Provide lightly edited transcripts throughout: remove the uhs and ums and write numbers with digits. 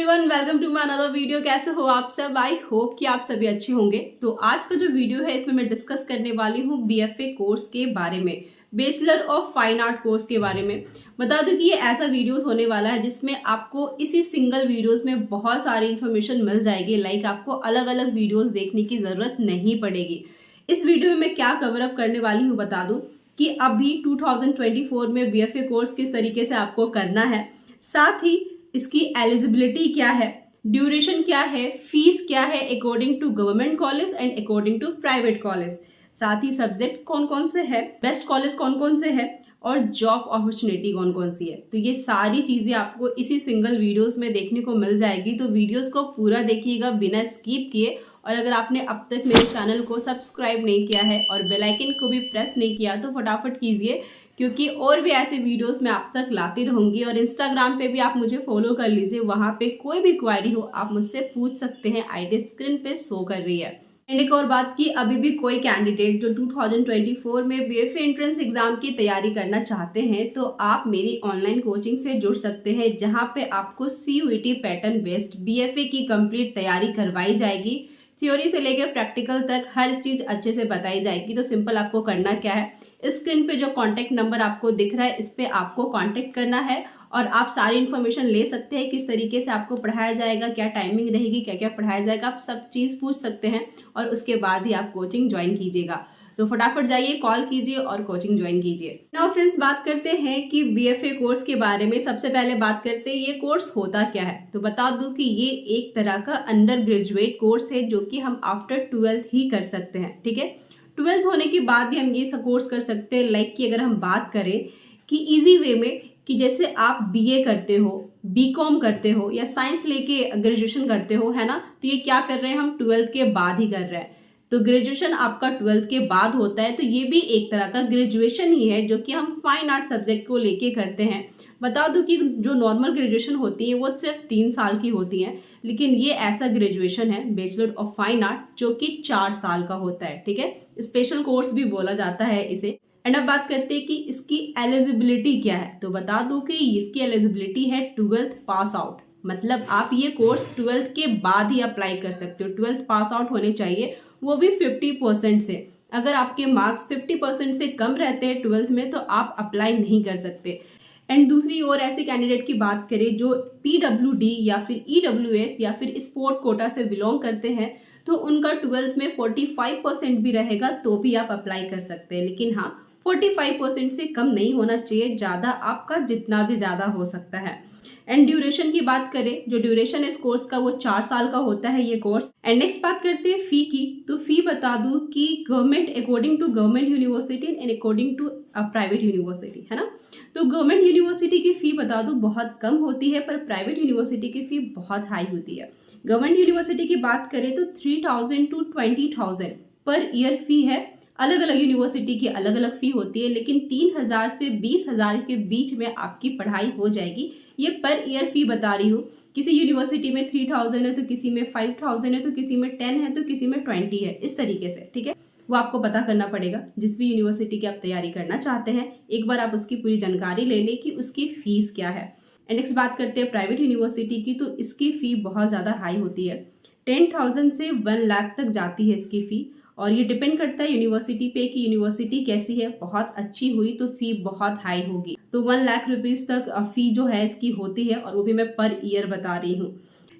Everyone, welcome to my another video. कैसे हो आप सब? आई होप कि आप सभी अच्छे होंगे। तो आज का जो वीडियो है इसमें मैं डिस्कस करने वाली हूँ बीएफए कोर्स के बारे में, bachelor of fine art course के बारे में। बता दूं कि ये ऐसा वीडियोस होने वाला है जिसमें आपको इसी सिंगल वीडियोस में बहुत सारी इन्फॉर्मेशन मिल जाएगी। लाइक आपको अलग अलग वीडियोस देखने की जरूरत नहीं पड़ेगी। इस वीडियो में मैं क्या कवर अप करने वाली हूँ बता दूं कि अभी 2024 में बीएफए कोर्स किस तरीके से आपको करना है, साथ ही इसकी एलिजिबिलिटी क्या है, ड्यूरेशन क्या है, फीस क्या है according to government college and according to private college, साथ ही सब्जेक्ट कौन कौन से है, बेस्ट कॉलेज कौन कौन से है और जॉब अपॉर्चुनिटी कौन कौन सी है। तो ये सारी चीजें आपको इसी सिंगल वीडियोस में देखने को मिल जाएगी। तो वीडियोस को पूरा देखिएगा बिना स्किप किए। और अगर आपने अब तक मेरे चैनल को सब्सक्राइब नहीं किया है और बेल आइकन को भी प्रेस नहीं किया तो फटाफट कीजिए, क्योंकि और भी ऐसे वीडियोस मैं आप तक लाती रहूंगी। और इंस्टाग्राम पे भी आप मुझे फॉलो कर लीजिए, वहां पे कोई भी क्वारी हो आप मुझसे पूछ सकते हैं। आईडी स्क्रीन पे शो कर रही है। एंड एक और बात की अभी भी कोई कैंडिडेट जो 2024 में बीएफए एंट्रेंस एग्जाम की तैयारी करना चाहते हैं तो आप मेरी ऑनलाइन कोचिंग से जुड़ सकते हैं, जहां पे आपको सीयूईटी पैटर्न बेस्ड बीएफए की कंप्लीट तैयारी करवाई जाएगी। थ्योरी से लेकर प्रैक्टिकल तक हर चीज अच्छे से बताई जाएगी। तो सिंपल आपको करना क्या है, स्क्रीन पे जो कांटेक्ट नंबर आपको दिख रहा है इस पे आपको कांटेक्ट करना है और आप सारी इन्फॉर्मेशन ले सकते हैं। किस तरीके से आपको पढ़ाया जाएगा, क्या टाइमिंग रहेगी, क्या क्या पढ़ाया जाएगा, आप सब चीज पूछ सकते हैं और उसके बाद ही आप कोचिंग ज्वाइन कीजिएगा। तो फटाफट जाइए, कॉल कीजिए और कोचिंग ज्वाइन कीजिए। नाउ फ्रेंड्स, बात करते हैं कि बीएफए कोर्स के बारे में। सबसे पहले बात करते हैं ये कोर्स होता क्या है। तो बता दूं कि ये एक तरह का अंडर ग्रेजुएट कोर्स है जो कि हम आफ्टर 12th ही कर सकते हैं। ठीक है, 12th होने के बाद ही हम ये कोर्स कर सकते हैं। लाइक कि अगर हम बात करें कि इजी वे में, कि जैसे आप बीए करते हो, बीकॉम करते हो या साइंस लेके ग्रेजुएशन करते हो, है ना, तो ये क्या कर रहे हैं, हम 12th के बाद ही कर रहे हैं। तो ग्रेजुएशन आपका 12th के बाद होता है। तो ये भी एक तरह का ग्रेजुएशन ही है जो कि हम फाइन आर्ट सब्जेक्ट को लेके करते हैं। बता दूं कि जो नॉर्मल ग्रेजुएशन होती है वो सिर्फ 3 साल की होती है, लेकिन ये ऐसा ग्रेजुएशन है बैचलर ऑफ फाइन आर्ट जो कि 4 साल का होता है। ठीक है, स्पेशल कोर्स भी बोला जाता है इसे। एंड अब बात करते हैं कि इसकी एलिजिबिलिटी क्या है। तो बता दूं कि इसकी एलिजिबिलिटी है 12th पास आउट। मतलब आप ये कोर्स 12th के बाद ही अप्लाई कर सकते हो। 12th पास आउट होने चाहिए, वो भी 50% से। अगर आपके मार्क्स 50% से कम रहते हैं 12th में तो आप अप्लाई नहीं कर सकते। एंड दूसरी ओर ऐसे कैंडिडेट की बात करें जो पीडब्ल्यूडी या फिर ईडब्ल्यूएस या फिर स्पोर्ट कोटा से बिलोंग करते हैं तो उनका 12th में 45% भी रहेगा तो भी आप अप्लाई कर सकते हैं। लेकिन हाँ, 45% से कम नहीं होना चाहिए, ज्यादा आपका जितना भी ज्यादा हो सकता है। एंड ड्यूरेशन की बात करें, जो ड्यूरेशन इस कोर्स का वो 4 साल का होता है ये कोर्स। एंड नेक्स्ट बात करते हैं फी की। तो फी बता दूं कि government according to government university and according to private university, है ना। तो गवर्नमेंट यूनिवर्सिटी की फी बता दूं बहुत कम होती है, पर प्राइवेट यूनिवर्सिटी की फी बहुत हाई होती है। गवर्नमेंट यूनिवर्सिटी की बात करें तो 3,000 to 20,000 पर ईयर फी है। अलग अलग यूनिवर्सिटी की अलग अलग फी होती है, लेकिन 3,000 से 20,000 के बीच में आपकी पढ़ाई हो जाएगी। ये पर ईयर फी बता रही हूँ। किसी यूनिवर्सिटी में 3,000 है तो किसी में 5,000 है तो किसी में 10 है तो किसी में 20 है, इस तरीके से। ठीक है, वो आपको पता करना पड़ेगा। जिस भी यूनिवर्सिटी की आप तैयारी करना चाहते हैं एक बार आप उसकी पूरी जानकारी ले लें कि उसकी फीस क्या है। एंड नेक्स्ट बात करते हैं प्राइवेट यूनिवर्सिटी की। तो इसकी फी बहुत ज़्यादा हाई होती है, 10,000 से 1 लाख तक जाती है इसकी फी। और ये डिपेंड करता है यूनिवर्सिटी पे कि यूनिवर्सिटी कैसी है। बहुत अच्छी हुई तो फी बहुत हाई होगी। तो 1 लाख रुपीज तक फी जो है इसकी होती है, और वो भी मैं पर ईयर बता रही हूँ।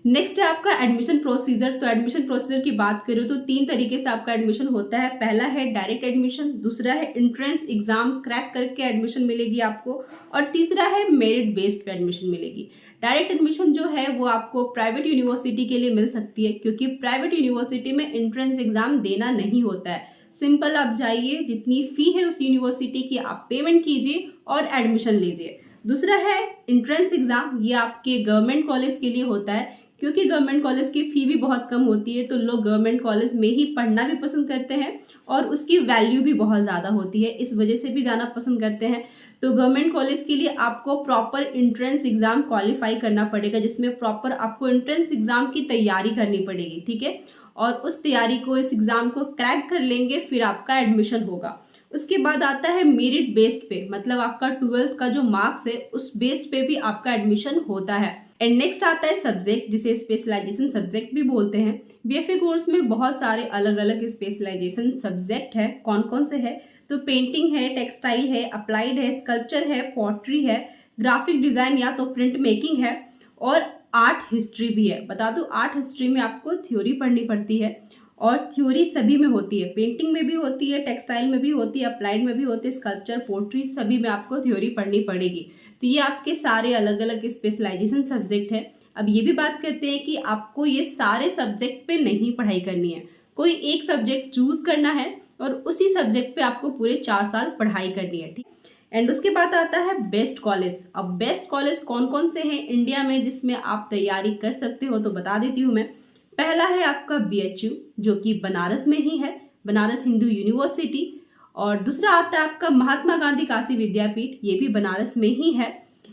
नेक्स्ट है आपका एडमिशन प्रोसीजर। तो एडमिशन प्रोसीजर की बात करूँ तो 3 तरीके से आपका एडमिशन होता है। पहला है डायरेक्ट एडमिशन, दूसरा है एंट्रेंस एग्जाम क्रैक करके एडमिशन मिलेगी आपको, और तीसरा है मेरिट बेस्ड एडमिशन मिलेगी। डायरेक्ट एडमिशन जो है वो आपको प्राइवेट यूनिवर्सिटी के लिए मिल सकती है, क्योंकि प्राइवेट यूनिवर्सिटी में एंट्रेंस एग्जाम देना नहीं होता है। सिंपल आप जाइए, जितनी फी है उस यूनिवर्सिटी की आप पेमेंट कीजिए और एडमिशन लीजिए। दूसरा है एंट्रेंस एग्जाम, ये आपके गवर्नमेंट कॉलेज के लिए होता है, क्योंकि गवर्नमेंट कॉलेज की फी भी बहुत कम होती है तो लोग गवर्नमेंट कॉलेज में ही पढ़ना भी पसंद करते हैं और उसकी वैल्यू भी बहुत ज़्यादा होती है, इस वजह से भी जाना पसंद करते हैं। तो गवर्नमेंट कॉलेज के लिए आपको प्रॉपर एंट्रेंस एग्जाम क्वालिफाई करना पड़ेगा, जिसमें प्रॉपर आपको एंट्रेंस एग्जाम की तैयारी करनी पड़ेगी। ठीक है, और उस तैयारी को, इस एग्जाम को क्रैक कर लेंगे फिर आपका एडमिशन होगा। उसके बाद आता है मेरिट बेस्ड पे, मतलब आपका 12th का जो मार्क्स है उस बेस्ड पे भी आपका एडमिशन होता है। एंड नेक्स्ट आता है सब्जेक्ट, जिसे स्पेशलाइजेशन सब्जेक्ट भी बोलते हैं। बीएफए कोर्स में बहुत सारे अलग अलग स्पेशलाइजेशन सब्जेक्ट है। कौन कौन से है? तो पेंटिंग है, टेक्सटाइल है, अप्लाइड है, स्कल्पचर है, पॉटरी है, ग्राफिक डिजाइन या तो प्रिंट मेकिंग है, और आर्ट हिस्ट्री भी है। बता दूं, आर्ट हिस्ट्री में आपको थ्योरी पढ़नी पड़ती है, और थ्योरी सभी में होती है, पेंटिंग में भी होती है, टेक्सटाइल में भी होती है, अप्लाइड में भी होती है, स्कल्पचर, पोट्री, सभी में आपको थ्योरी पढ़नी पड़ेगी। तो ये आपके सारे अलग अलग स्पेशलाइजेशन सब्जेक्ट है। अब ये भी बात करते हैं कि आपको ये सारे सब्जेक्ट पे नहीं पढ़ाई करनी है, कोई एक सब्जेक्ट चूज करना है और उसी सब्जेक्ट पे आपको पूरे 4 साल पढ़ाई करनी है, ठीक। एंड उसके बाद आता है बेस्ट कॉलेज। अब बेस्ट कॉलेज कौन कौन से हैं इंडिया में जिसमें आप तैयारी कर सकते हो, तो बता देती हूँ मैं। पहला है आपका BHU, जो कि बनारस में ही है, बनारस हिंदू यूनिवर्सिटी। और दूसरा आता है आपका महात्मा गांधी काशी विद्यापीठ, ये भी बनारस में ही है।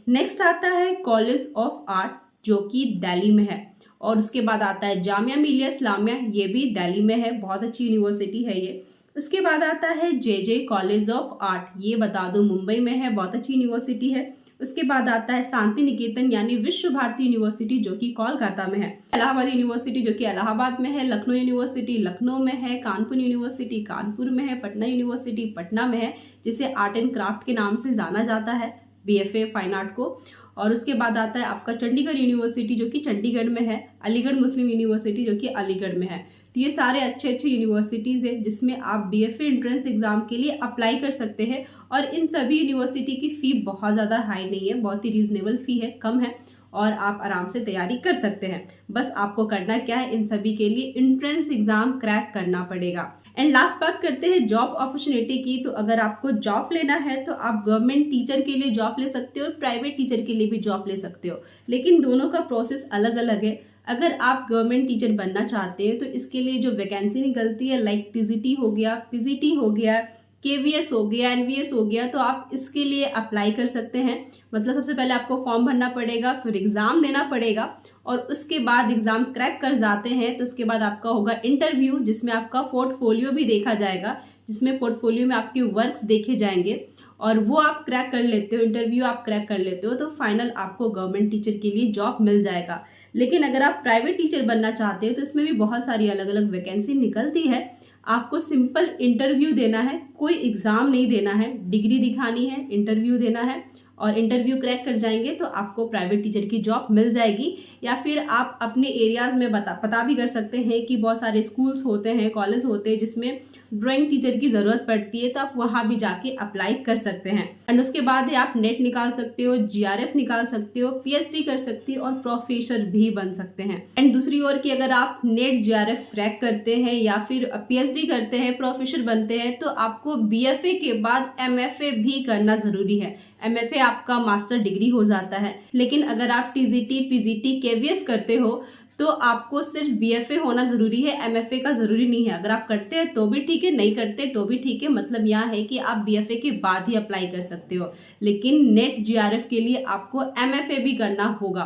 नेक्स्ट आता है कॉलेज ऑफ आर्ट, जो कि दिल्ली में है। और उसके बाद आता है जामिया मिलिया इस्लामिया, ये भी दिल्ली में है, बहुत अच्छी यूनिवर्सिटी है ये। उसके बाद आता है JJ कॉलेज ऑफ आर्ट, ये बता दो मुंबई में है, बहुत अच्छी यूनिवर्सिटी है। उसके बाद आता है शांति निकेतन यानी विश्व भारती यूनिवर्सिटी, जो कि कोलकाता में है। इलाहाबाद यूनिवर्सिटी, जो कि इलाहाबाद में है। लखनऊ यूनिवर्सिटी लखनऊ में है। कानपुर यूनिवर्सिटी कानपुर में है। पटना यूनिवर्सिटी पटना में है, जिसे आर्ट एंड क्राफ्ट के नाम से जाना जाता है, BFA फाइन आर्ट को। और उसके बाद आता है आपका चंडीगढ़ यूनिवर्सिटी, जो कि चंडीगढ़ में है। अलीगढ़ मुस्लिम यूनिवर्सिटी, जो कि अलीगढ़ में है। तो ये सारे अच्छे अच्छे यूनिवर्सिटीज़ है जिसमें आप BFA एंट्रेंस एग्जाम के लिए अप्लाई कर सकते हैं। और इन सभी यूनिवर्सिटी की फ़ी बहुत ज़्यादा हाई नहीं है, बहुत ही रीजनेबल फ़ी है, कम है, और आप आराम से तैयारी कर सकते हैं। बस आपको करना क्या है, इन सभी के लिए एंट्रेंस एग्जाम क्रैक करना पड़ेगा। एंड लास्ट बात करते हैं जॉब अपॉर्चुनिटी की। तो अगर आपको जॉब लेना है तो आप गवर्नमेंट टीचर के लिए जॉब ले सकते हो और प्राइवेट टीचर के लिए भी जॉब ले सकते हो, लेकिन दोनों का प्रोसेस अलग अलग है। अगर आप गवर्नमेंट टीचर बनना चाहते हैं तो इसके लिए जो वैकेंसी निकलती है, लाइक TGT हो गया, PGT हो गया, KVS हो गया, NVS हो गया, तो आप इसके लिए अप्लाई कर सकते हैं। मतलब सबसे पहले आपको फॉर्म भरना पड़ेगा, फिर एग्ज़ाम देना पड़ेगा, और उसके बाद एग्ज़ाम क्रैक कर जाते हैं तो उसके बाद आपका होगा इंटरव्यू, जिसमें आपका पोर्टफोलियो भी देखा जाएगा, जिसमें पोर्टफोलियो में आपके वर्क्स देखे जाएंगे, और वो आप क्रैक कर लेते हो, इंटरव्यू आप क्रैक कर लेते हो, तो फाइनल आपको गवर्नमेंट टीचर के लिए जॉब मिल जाएगा। लेकिन अगर आप प्राइवेट टीचर बनना चाहते हो तो इसमें भी बहुत सारी अलग अलग वैकेंसी निकलती है। आपको सिंपल इंटरव्यू देना है, कोई एग्ज़ाम नहीं देना है, डिग्री दिखानी है, इंटरव्यू देना है, और इंटरव्यू क्रैक कर जाएंगे तो आपको प्राइवेट टीचर की जॉब मिल जाएगी। या फिर आप अपने एरियाज़ में पता भी कर सकते हैं कि बहुत सारे स्कूल्स होते हैं, कॉलेज होते हैं जिसमें ड्राइंग टीचर की ज़रूरत पड़ती है, तो आप वहाँ भी जाके अप्लाई कर सकते हैं। एंड उसके बाद है आप नेट निकाल सकते हो, GRF निकाल सकते हो, PhD कर सकते हो, और प्रोफेसर भी बन सकते हैं। एंड दूसरी ओर की अगर आप नेट GRF क्रैक करते हैं या फिर PhD करते हैं, प्रोफेसर बनते हैं, तो आपको BFA के बाद MFA भी करना ज़रूरी है। MFA आपका मास्टर डिग्री हो जाता है। लेकिन अगर आप TGT, PGT, KVS करते हो तो आपको सिर्फ BFA होना ज़रूरी है, MFA का ज़रूरी नहीं है। अगर आप करते हैं तो भी ठीक है, नहीं करते तो भी ठीक है। मतलब यहाँ है कि आप BFA के बाद ही अप्लाई कर सकते हो, लेकिन नेट GRF के लिए आपको MFA भी करना होगा।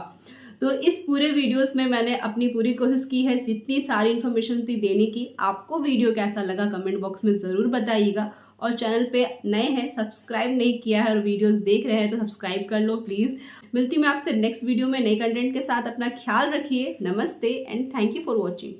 तो इस पूरे वीडियोस में मैंने अपनी पूरी कोशिश की है इतनी सारी इन्फॉर्मेशन थी देने की। आपको वीडियो कैसा लगा कमेंट बॉक्स में ज़रूर बताइएगा, और चैनल पे नए हैं, सब्सक्राइब नहीं किया है और वीडियोस देख रहे हैं तो सब्सक्राइब कर लो प्लीज़। मिलती मैं आपसे नेक्स्ट वीडियो में नए कंटेंट के साथ। अपना ख्याल रखिए। नमस्ते and thank you for watching.